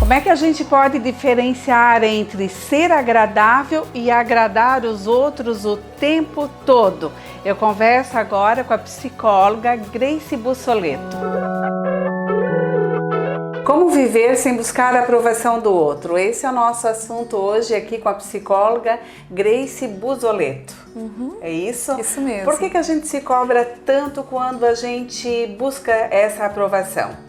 Como é que a gente pode diferenciar entre ser agradável e agradar os outros o tempo todo? Eu converso agora com a psicóloga Grace Bussoleto. Como viver sem buscar a aprovação do outro? Esse é o nosso assunto hoje aqui com a psicóloga Grace Bussoleto. É isso? Isso mesmo. Por que a gente se cobra tanto quando a gente busca essa aprovação?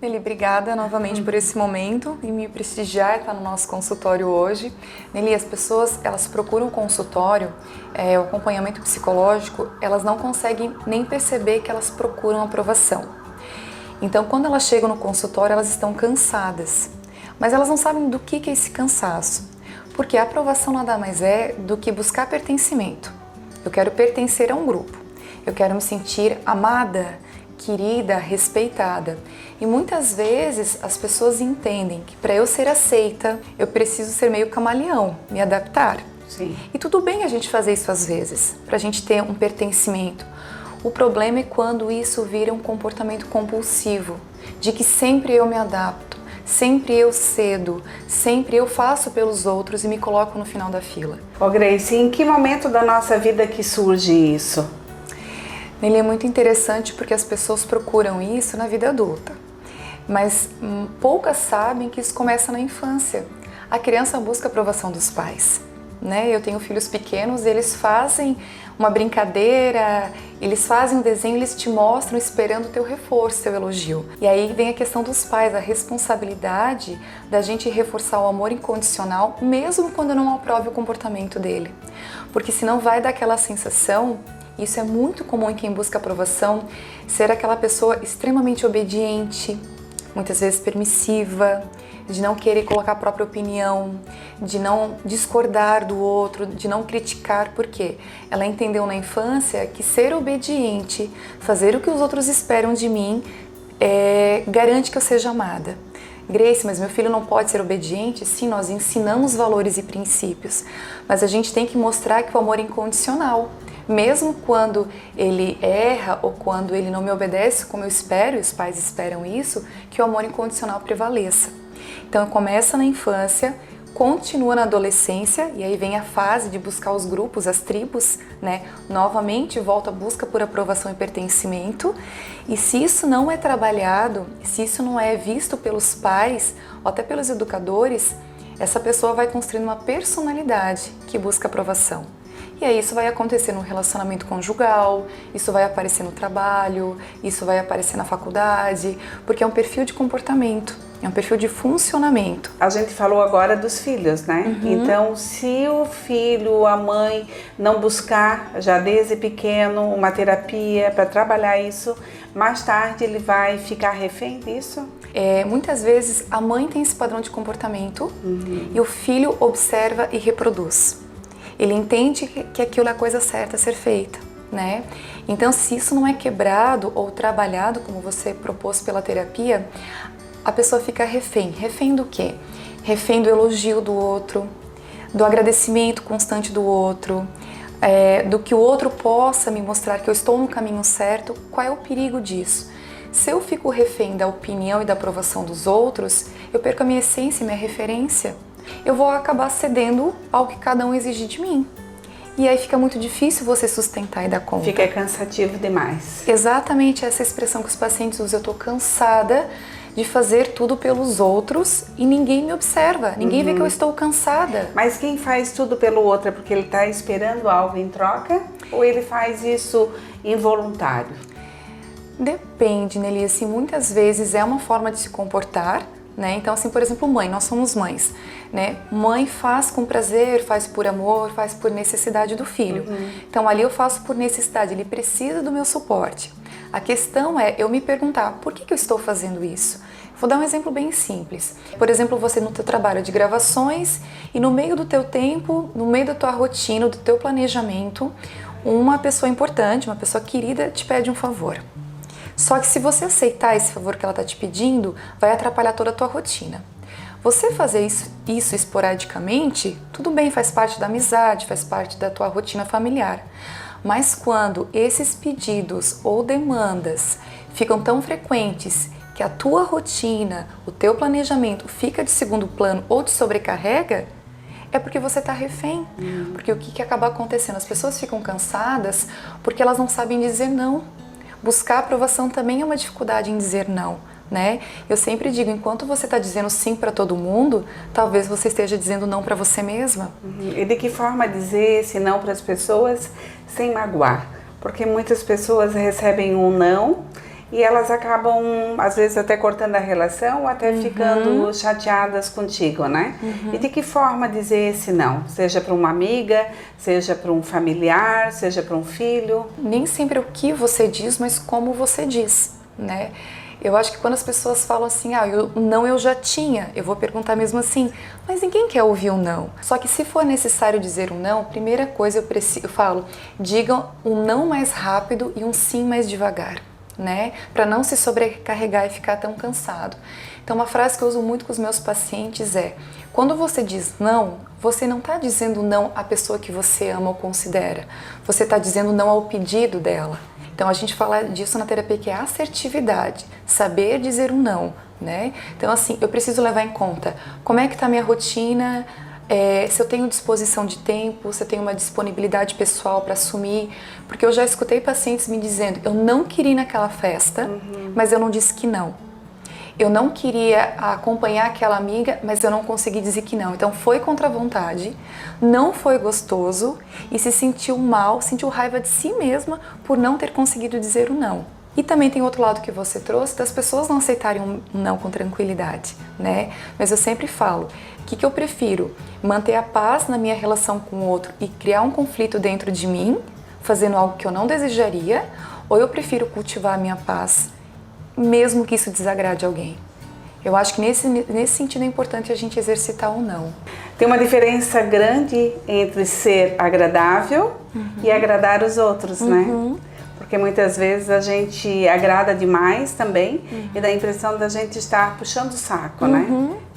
Nelly, obrigada novamente por esse momento e me prestigiar estar no nosso consultório hoje. Nelly, as pessoas, elas procuram o consultório, o acompanhamento psicológico, elas não conseguem nem perceber que elas procuram aprovação. Então, quando elas chegam no consultório, elas estão cansadas, mas elas não sabem do que é esse cansaço, porque a aprovação nada mais é do que buscar pertencimento. Eu quero pertencer a um grupo, eu quero me sentir amada, querida, respeitada. E muitas vezes as pessoas entendem que para eu ser aceita, eu preciso ser meio camaleão, me adaptar. Sim. E tudo bem a gente fazer isso às vezes, para a gente ter um pertencimento. O problema é quando isso vira um comportamento compulsivo, de que sempre eu me adapto, sempre eu cedo, sempre eu faço pelos outros e me coloco no final da fila. Ô Grace, em que momento da nossa vida que surge isso? Ele é muito interessante porque as pessoas procuram isso na vida adulta, mas poucas sabem que isso começa na infância. A criança busca a aprovação dos pais, né? Eu tenho filhos pequenos, eles fazem uma brincadeira, eles fazem um desenho, eles te mostram esperando o teu reforço, teu elogio. E aí vem a questão dos pais, a responsabilidade da gente reforçar o amor incondicional, mesmo quando não aprove o comportamento dele. Porque senão vai dar aquela sensação. Isso é muito comum em quem busca aprovação, ser aquela pessoa extremamente obediente, muitas vezes permissiva, de não querer colocar a própria opinião, de não discordar do outro, de não criticar, porque ela entendeu na infância que ser obediente, fazer o que os outros esperam de mim, garante que eu seja amada. Grace, mas meu filho não pode ser obediente? Sim, nós ensinamos valores e princípios, mas a gente tem que mostrar que o amor é incondicional. Mesmo quando ele erra ou quando ele não me obedece como eu espero, e os pais esperam isso, que o amor incondicional prevaleça. Então começa na infância, continua na adolescência e aí vem a fase de buscar os grupos, as tribos, né? Novamente volta a busca por aprovação e pertencimento. E se isso não é trabalhado, se isso não é visto pelos pais ou até pelos educadores, essa pessoa vai construindo uma personalidade que busca aprovação. E aí isso vai acontecer no relacionamento conjugal, isso vai aparecer no trabalho, isso vai aparecer na faculdade, porque é um perfil de comportamento, é um perfil de funcionamento. A gente falou agora dos filhos, né? Então, se o filho, a mãe, não buscar já desde pequeno uma terapia para trabalhar isso, mais tarde ele vai ficar refém disso? Muitas vezes a mãe tem esse padrão de comportamento e o filho observa e reproduz. Ele entende que aquilo é a coisa certa a ser feita, né? Então, se isso não é quebrado ou trabalhado, como você propôs pela terapia, a pessoa fica refém. Refém do quê? Refém do elogio do outro, do agradecimento constante do outro, do que o outro possa me mostrar que eu estou no caminho certo. Qual é o perigo disso? Se eu fico refém da opinião e da aprovação dos outros, eu perco a minha essência e minha referência. Eu vou acabar cedendo ao que cada um exige de mim. E aí fica muito difícil você sustentar e dar conta. Fica cansativo demais. Exatamente essa expressão que os pacientes usam. Eu estou cansada de fazer tudo pelos outros e ninguém me observa, ninguém vê que eu estou cansada. Mas quem faz tudo pelo outro é porque ele está esperando algo em troca? Ou ele faz isso involuntário? Depende, Nelly, assim, muitas vezes é uma forma de se comportar, né? Então, assim, por exemplo, mãe, nós somos mães, né? Mãe faz com prazer, faz por amor, faz por necessidade do filho. Então, ali eu faço por necessidade, ele precisa do meu suporte. A questão é eu me perguntar, por que eu estou fazendo isso? Vou dar um exemplo bem simples. Por exemplo, você no teu trabalho de gravações e no meio do teu tempo, no meio da tua rotina, do teu planejamento, uma pessoa importante, uma pessoa querida te pede um favor. Só que se você aceitar esse favor que ela está te pedindo, vai atrapalhar toda a tua rotina. Você fazer isso esporadicamente, tudo bem, faz parte da amizade, faz parte da tua rotina familiar. Mas quando esses pedidos ou demandas ficam tão frequentes que a tua rotina, o teu planejamento fica de segundo plano ou te sobrecarrega, é porque você está refém. Porque o que acaba acontecendo? As pessoas ficam cansadas porque elas não sabem dizer não. Buscar aprovação também é uma dificuldade em dizer não, né? Eu sempre digo, enquanto você está dizendo sim para todo mundo, talvez você esteja dizendo não para você mesma. E de que forma dizer esse não para as pessoas sem magoar? Porque muitas pessoas recebem um não e elas acabam, às vezes, até cortando a relação, até ficando chateadas contigo, né? E de que forma dizer esse não? Seja para uma amiga, seja para um familiar, seja para um filho? Nem sempre o que você diz, mas como você diz, né? Eu acho que quando as pessoas falam assim, o não eu já tinha, eu vou perguntar mesmo assim, mas ninguém quer ouvir um não. Só que se for necessário dizer um não, primeira coisa eu falo, digam um não mais rápido e um sim mais devagar, né? Para não se sobrecarregar e ficar tão cansado. Então uma frase que eu uso muito com os meus pacientes é, quando você diz não, você não está dizendo não à pessoa que você ama ou considera, você está dizendo não ao pedido dela. Então a gente fala disso na terapia que é assertividade, saber dizer um não, né? Então assim, eu preciso levar em conta como é que está a minha rotina, se eu tenho disposição de tempo, se eu tenho uma disponibilidade pessoal para assumir, porque eu já escutei pacientes me dizendo, eu não queria ir naquela festa, mas eu não disse que não. Eu não queria acompanhar aquela amiga, mas eu não consegui dizer que não. Então foi contra a vontade, não foi gostoso e se sentiu mal, sentiu raiva de si mesma por não ter conseguido dizer o não. E também tem outro lado que você trouxe, das pessoas não aceitarem um não com tranquilidade, né? Mas eu sempre falo, o que eu prefiro? Manter a paz na minha relação com o outro e criar um conflito dentro de mim, fazendo algo que eu não desejaria, ou eu prefiro cultivar a minha paz, mesmo que isso desagrade alguém? Eu acho que nesse sentido é importante a gente exercitar o não. Tem uma diferença grande entre ser agradável e agradar os outros, né? Porque muitas vezes a gente agrada demais também e dá a impressão da gente estar puxando o saco, né?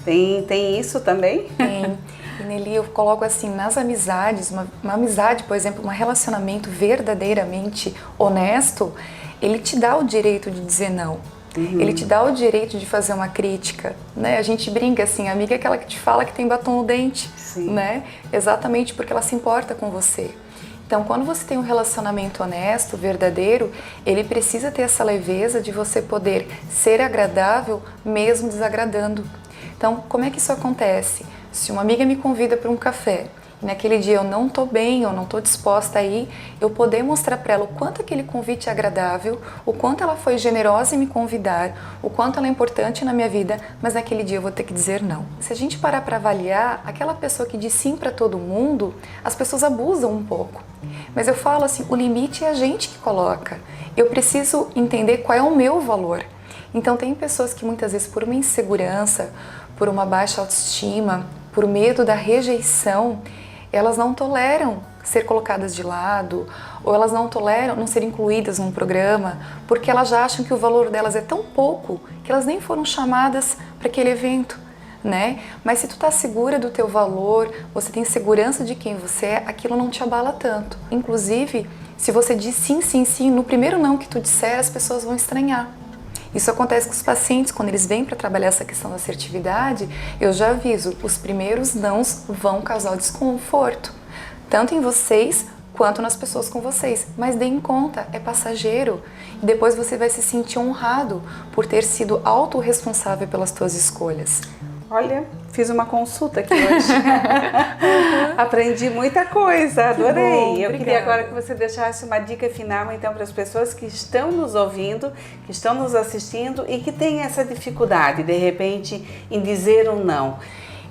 Tem isso também? Tem. E Nelly, eu coloco assim, nas amizades, uma amizade, por exemplo, um relacionamento verdadeiramente honesto, ele te dá o direito de dizer não. Ele te dá o direito de fazer uma crítica, né? A gente brinca assim, a amiga é aquela que te fala que tem batom no dente, né? Exatamente porque ela se importa com você. Então, quando você tem um relacionamento honesto, verdadeiro, ele precisa ter essa leveza de você poder ser agradável mesmo desagradando. Então, como é que isso acontece? Se uma amiga me convida para um café, e naquele dia eu não estou bem, eu não estou disposta a ir, eu poder mostrar para ela o quanto aquele convite é agradável, o quanto ela foi generosa em me convidar, o quanto ela é importante na minha vida, mas naquele dia eu vou ter que dizer não. Se a gente parar para avaliar, aquela pessoa que diz sim para todo mundo, as pessoas abusam um pouco. Mas eu falo assim, o limite é a gente que coloca. Eu preciso entender qual é o meu valor. Então tem pessoas que muitas vezes por uma insegurança, por uma baixa autoestima, por medo da rejeição, elas não toleram ser colocadas de lado, ou elas não toleram não ser incluídas num programa, porque elas já acham que o valor delas é tão pouco que elas nem foram chamadas para aquele evento, né? Mas se tu tá segura do teu valor, você tem segurança de quem você é, aquilo não te abala tanto. Inclusive, se você diz sim, sim, sim, no primeiro não que tu disser, as pessoas vão estranhar. Isso acontece com os pacientes, quando eles vêm para trabalhar essa questão da assertividade, eu já aviso, os primeiros nãos vão causar desconforto, tanto em vocês quanto nas pessoas com vocês, mas deem conta, é passageiro, e depois você vai se sentir honrado por ter sido autorresponsável pelas suas escolhas. Olha, fiz uma consulta aqui hoje. Aprendi muita coisa, adorei. Bom, eu queria agora que você deixasse uma dica final então para as pessoas que estão nos ouvindo, que estão nos assistindo e que têm essa dificuldade, de repente, em dizer um não.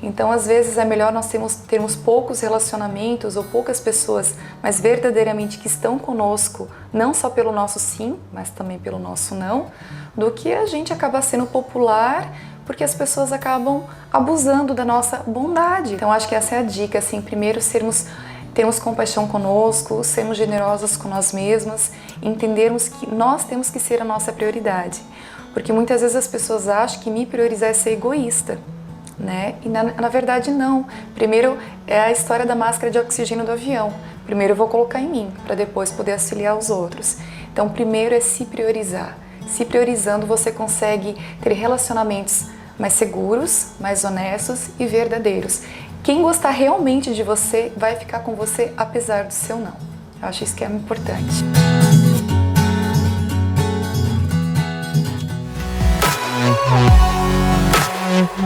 Então, às vezes, é melhor nós termos poucos relacionamentos ou poucas pessoas, mas verdadeiramente que estão conosco, não só pelo nosso sim, mas também pelo nosso não, do que a gente acabar sendo popular, porque as pessoas acabam abusando da nossa bondade. Então, acho que essa é a dica, assim, primeiro termos compaixão conosco, sermos generosas com nós mesmas, entendermos que nós temos que ser a nossa prioridade. Porque muitas vezes as pessoas acham que me priorizar é ser egoísta, né? E na verdade não. Primeiro é a história da máscara de oxigênio do avião. Primeiro eu vou colocar em mim, para depois poder auxiliar os outros. Então, primeiro é se priorizar. Se priorizando, você consegue ter relacionamentos mais seguros, mais honestos e verdadeiros. Quem gostar realmente de você vai ficar com você apesar do seu não. Eu acho isso que é importante.